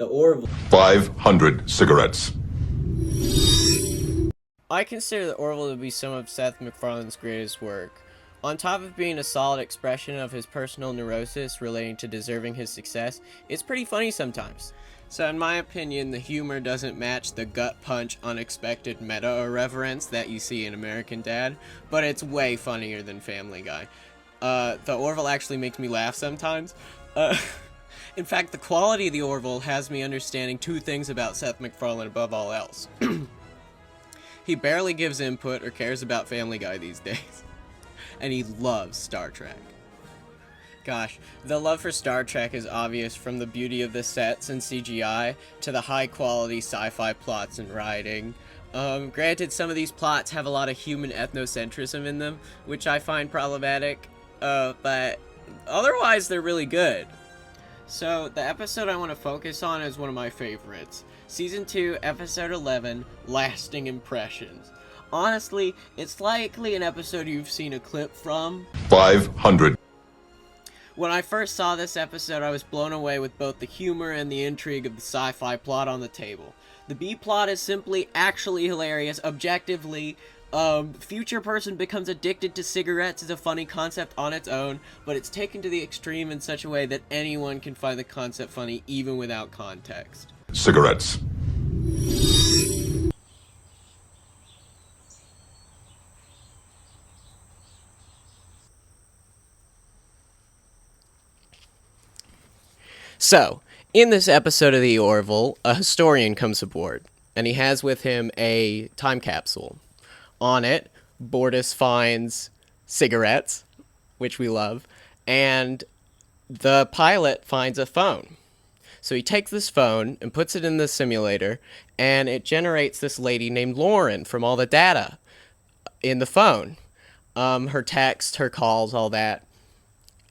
The Orville. 500 cigarettes. I consider the Orville to be some of Seth MacFarlane's greatest work. On top of being a solid expression of his personal neurosis relating to deserving his success, it's pretty funny sometimes. So in my opinion, the humor doesn't match the gut punch, unexpected meta-irreverence that you see in American Dad, but it's way funnier than Family Guy. The Orville actually makes me laugh sometimes. In fact, the quality of the Orville has me understanding two things about Seth MacFarlane above all else. He barely gives input or cares about Family Guy these days. And he loves Star Trek. Gosh, the love for Star Trek is obvious from the beauty of the sets and CGI to the high-quality sci-fi plots and writing. Granted, some of these plots have a lot of human ethnocentrism in them, which I find problematic, but otherwise they're really good. So, the episode I want to focus on is one of my favorites. Season 2, Episode 11, Lasting Impressions. Honestly, it's likely an episode you've seen a clip from. 500. When I first saw this episode, I was blown away with both the humor and the intrigue of the sci-fi plot on the table. The B-plot is simply actually hilarious, objectively. Future person becomes addicted to cigarettes is a funny concept on its own, but it's taken to the extreme in such a way that anyone can find the concept funny even without context. Cigarettes. So, in this episode of the Orville, a historian comes aboard, and he has with him a time capsule. On it, Bortus finds cigarettes, which we love, and the pilot finds a phone. So he takes this phone and puts it in the simulator, and it generates this lady named Lauren from all the data in the phone. Her text, her calls, all that.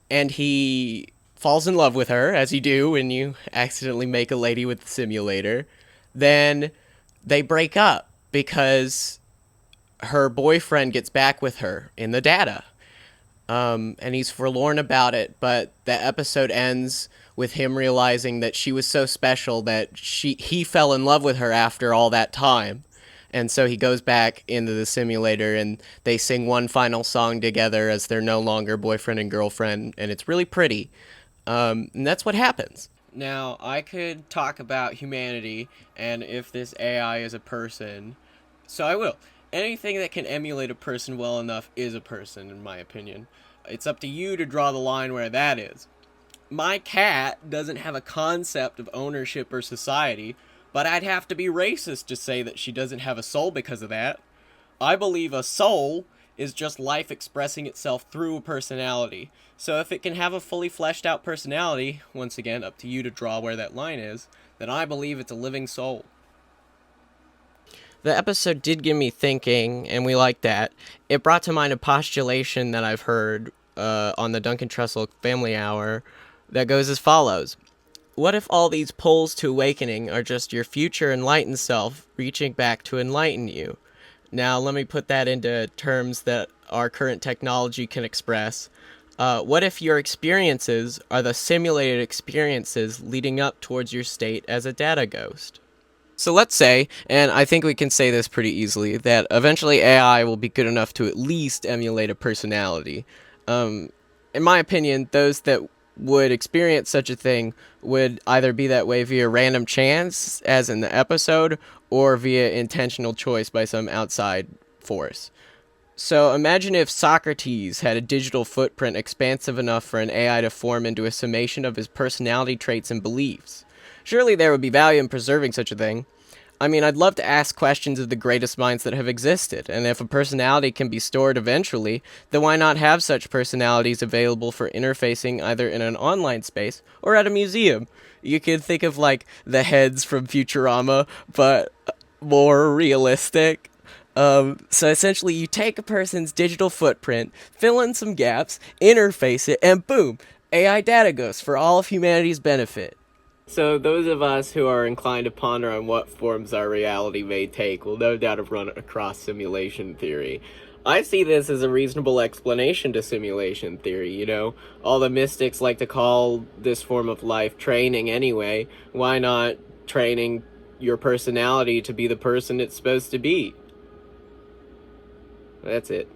And he falls in love with her, as you do when you accidentally make a lady with the simulator. Then they break up because her boyfriend gets back with her in the data. And he's forlorn about it, but the episode ends with him realizing that she was so special that he fell in love with her after all that time. And so he goes back into the simulator and they sing one final song together as they're no longer boyfriend and girlfriend, and it's really pretty. And that's what happens. Now, I could talk about humanity and if this AI is a person, so I will. Anything that can emulate a person well enough is a person, in my opinion. It's up to you to draw the line where that is. My cat doesn't have a concept of ownership or society, but I'd have to be racist to say that she doesn't have a soul because of that. I believe a soul is just life expressing itself through a personality. So if it can have a fully fleshed out personality, once again, up to you to draw where that line is, then I believe it's a living soul. The episode did get me thinking, and we like that. It brought to mind a postulation that I've heard on the Duncan Trussell Family Hour that goes as follows. What if all these pulls to awakening are just your future enlightened self reaching back to enlighten you? Now, let me put that into terms that our current technology can express. What if your experiences are the simulated experiences leading up towards your state as a data ghost? So let's say, and I think we can say this pretty easily, that eventually AI will be good enough to at least emulate a personality. In my opinion, those that would experience such a thing would either be that way via random chance, as in the episode, or via intentional choice by some outside force. So imagine if Socrates had a digital footprint expansive enough for an AI to form into a summation of his personality traits and beliefs. Surely there would be value in preserving such a thing. I mean, I'd love to ask questions of the greatest minds that have existed, and if a personality can be stored eventually, then why not have such personalities available for interfacing either in an online space or at a museum? You could think of, like, the heads from Futurama, but more realistic. So essentially, you take a person's digital footprint, fill in some gaps, interface it, and boom, AI data ghost for all of humanity's benefit. So those of us who are inclined to ponder on what forms our reality may take will no doubt have run across simulation theory. I see this as a reasonable explanation to simulation theory, you know? All the mystics like to call this form of life training anyway. Why not training your personality to be the person it's supposed to be? That's it.